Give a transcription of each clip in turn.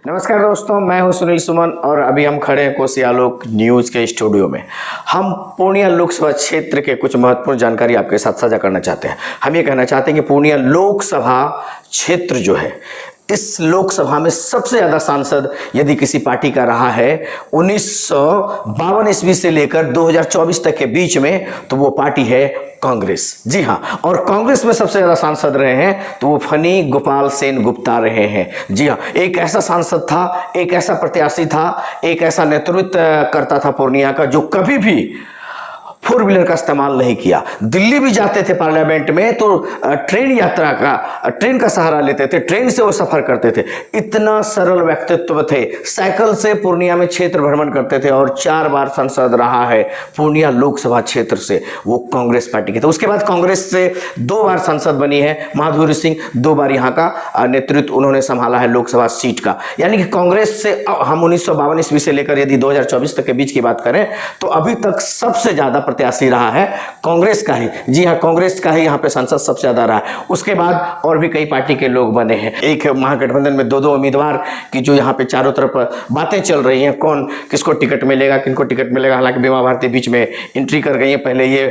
नमस्कार दोस्तों, मैं हूं सुनील सुमन और अभी हम खड़े हैं कोसी आलोक न्यूज़ के स्टूडियो में। हम पूर्णिया लोकसभा क्षेत्र के कुछ महत्वपूर्ण जानकारी आपके साथ साझा करना चाहते हैं। हम ये कहना चाहते हैं कि पूर्णिया लोकसभा क्षेत्र जो है, इस लोकसभा में सबसे ज़्यादा सांसद यदि किसी पार्टी का रहा है 1952 ईस्वी से लेकर 2024 तक के बीच में, तो वो पार्टी है कांग्रेस। जी हाँ, और कांग्रेस में सबसे ज़्यादा सांसद रहे हैं तो वो फनी गोपाल सेन गुप्ता रहे हैं। जी हाँ, एक ऐसा सांसद था, एक ऐसा प्रत्याशी था, एक ऐसा नेतृत्व करता था पूर्णिया का जो कभी भी फोर व्हीलर का इस्तेमाल नहीं किया। दिल्ली भी जाते थे पार्लियामेंट में तो ट्रेन का सहारा लेते थे, ट्रेन से वो सफर करते थे। इतना सरल व्यक्तित्व थे। साइकिल से पूर्णिया में क्षेत्र भ्रमण करते थे और 4 बार सांसद रहा है पूर्णिया लोकसभा क्षेत्र से, वो कांग्रेस पार्टी के थे। उसके बाद कांग्रेस से 2 बार सांसद बनी है माधुरी सिंह, 2 बार यहाँ का नेतृत्व उन्होंने संभाला है लोकसभा सीट का। यानी कि कांग्रेस से हम 1952 ईस्वी से लेकर यदि 2024 तक के बीच की बात करें तो अभी तक सबसे ज्यादा प्रत्याशी रहा है कांग्रेस का ही। जी हाँ, कांग्रेस का ही यहाँ पे सांसद सबसे ज्यादा रहा है। उसके बाद और भी कई पार्टी के लोग बने हैं। एक महागठबंधन में 2 उम्मीदवार की जो यहाँ पे चारों तरफ बातें चल रही हैं, कौन किसको टिकट मिलेगा, किनको टिकट मिलेगा। हालांकि बीमा भारती बीच में एंट्री कर गई है। पहले ये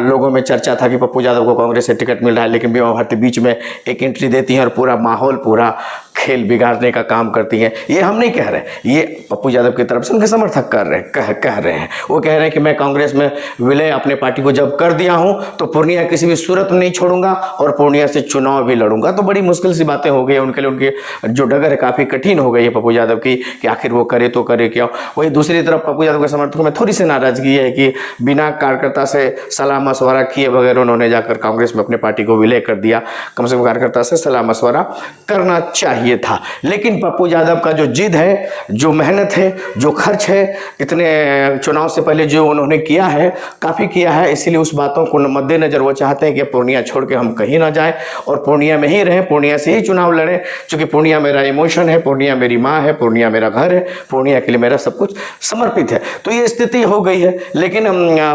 लोगों में चर्चा था कि पप्पू यादव को कांग्रेस से टिकट मिल रहा है, लेकिन बीमा भारती बीच में एक एंट्री देती है और पूरा माहौल, पूरा खेल बिगाड़ने का काम करती हैं। ये हम नहीं कह रहे, ये पप्पू यादव की तरफ से उनके समर्थक कर रहे हैं, कह रहे हैं। वो कह रहे हैं कि मैं कांग्रेस में विलय अपने पार्टी को जब कर दिया हूं तो पूर्णिया किसी भी सूरत में नहीं छोड़ूंगा और पूर्णिया से चुनाव भी लड़ूंगा। तो बड़ी मुश्किल सी बातें हो गई उनके लिए। उनकी जो डगर है काफ़ी कठिन हो गई है पप्पू यादव की कि आखिर वो करे तो करे क्या। वही दूसरी तरफ पप्पू यादव के समर्थकों में थोड़ी सी नाराजगी है कि बिना कार्यकर्ता से सलाह मशवरा किए बगैर उन्होंने जाकर कांग्रेस में अपने पार्टी को विलय कर दिया। कम से कम कार्यकर्ता से सलाह मशवरा करना चाहिए था। लेकिन पप्पू यादव का जो जिद है, जो मेहनत है, जो खर्च है, इतने चुनाव से पहले जो उन्होंने किया है, काफ़ी किया है, इसीलिए उस बातों को मद्देनजर वो चाहते हैं कि पूर्णिया छोड़ के हम कहीं ना जाएं और पूर्णिया में ही रहें, पूर्णिया से ही चुनाव लड़ें। क्योंकि पूर्णिया मेरा इमोशन है, पूर्णिया मेरी माँ है, पूर्णिया मेरा घर है, पूर्णिया के लिए मेरा सब कुछ समर्पित है। तो ये स्थिति हो गई है। लेकिन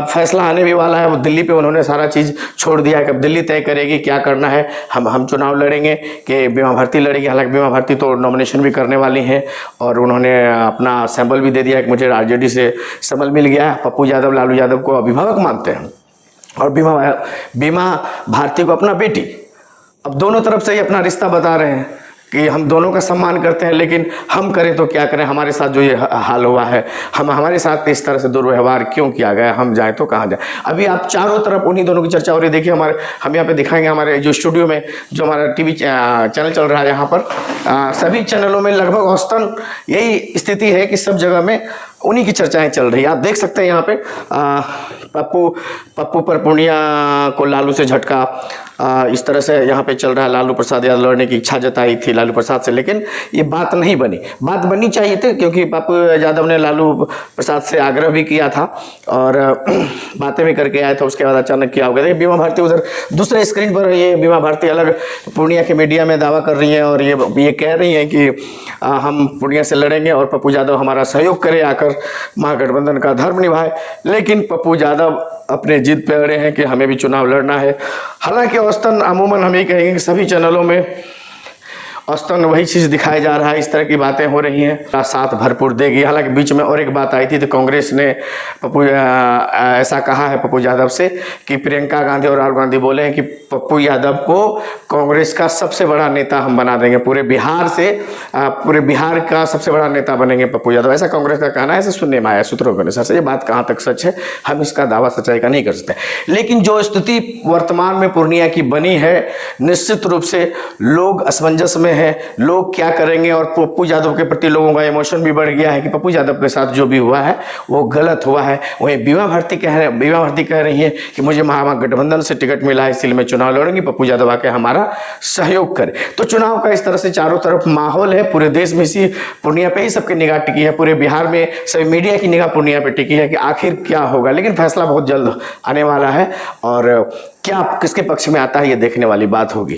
फैसला आने भी वाला है। वो दिल्ली पे उन्होंने सारा चीज़ छोड़ दिया है कि अब दिल्ली तय करेगी क्या करना है। हम चुनाव लड़ेंगे कि बीमा भारती लड़ेगी। हालांकि बीमा भारती तो नॉमिनेशन भी करने वाली हैं और उन्होंने अपना सैंपल भी दे दिया है कि मुझे आरजेडी से सैंपल मिल गया है। पप्पू यादव लालू यादव को अभिभावक मानते हैं और बीमा भारती को अपना बेटी। अब दोनों तरफ से ही अपना रिश्ता बता रहे हैं कि हम दोनों का सम्मान करते हैं, लेकिन हम करें तो क्या करें। हमारे साथ जो ये हाल हुआ है, हमारे साथ इस तरह से दुर्व्यवहार क्यों किया गया, हम जाएं तो कहाँ जाएं। अभी आप चारों तरफ उन्हीं दोनों की चर्चा हो रही है। देखिए हम यहाँ पे दिखाएंगे हमारे जो स्टूडियो में जो हमारा टीवी चैनल चल रहा है, यहाँ पर सभी चैनलों में लगभग औसतन यही स्थिति है कि सब जगह में उन्हीं की चर्चाएं चल रही है। आप देख सकते हैं यहाँ पे पप्पू पर पूर्णिया को लालू से झटका, इस तरह से यहाँ पे चल रहा है। लालू प्रसाद यादव लड़ने की इच्छा जताई थी लालू प्रसाद से, लेकिन ये बात नहीं बनी। बात बननी चाहिए थी क्योंकि पप्पू यादव ने लालू प्रसाद से आग्रह भी किया था और बातें भी करके आए थे। उसके बाद अचानक क्या हो गया। बीमा भारती उधर दूसरे स्क्रीन पर, ये बीमा भारती अलग पूर्णिया के मीडिया में दावा कर रही हैं और ये कह रही हैं कि हम पूर्णिया से लड़ेंगे और पप्पू यादव हमारा सहयोग करे, आकर महागठबंधन का धर्म निभाए। लेकिन पप्पू यादव अपने जिद पे अड़े हैं कि हमें भी चुनाव लड़ना है। हालांकि औसतन अमूमन हम ये कहेंगे कि सभी चैनलों में औसतन वही चीज़ दिखाया जा रहा है, इस तरह की बातें हो रही हैं। साथ भरपूर देगी। हालांकि बीच में और एक बात आई थी तो कांग्रेस ने ऐसा कहा है पप्पू यादव से कि प्रियंका गांधी और राहुल गांधी बोले हैं कि पप्पू यादव को कांग्रेस का सबसे बड़ा नेता हम बना देंगे, पूरे बिहार का सबसे बड़ा नेता बनेंगे पप्पू यादव। ऐसा कांग्रेस का कहना है, ऐसा सुनने में आया सूत्रों के अनुसार से। ये बात कहाँ तक सच है हम इसका दावा सच्चाई का नहीं कर सकते। लेकिन जो स्थिति वर्तमान में पूर्णिया की बनी है, निश्चित रूप से लोग असमंजस में है। लोग क्या करेंगे और पप्पू यादव के प्रति लोगों का इमोशन भी बढ़ गया है कि पप्पू यादव के साथ जो भी हुआ है वो गलत हुआ है। वहीं बीमा भारती कह रही है कि मुझे महागठबंधन से टिकट मिला है, इसलिए मैं चुनाव लड़ूंगी, पप्पू यादव आके हमारा सहयोग करे। तो चुनाव का इस तरह से चारों तरफ माहौल है। पूरे देश में इसी पूर्णिया पे ही सबकी निगाह टिकी है, पूरे बिहार में सभी मीडिया की निगाह पूर्णिया पे टिकी है कि आखिर क्या होगा। लेकिन फैसला बहुत जल्द आने वाला है और क्या किसके पक्ष में आता है ये देखने वाली बात होगी।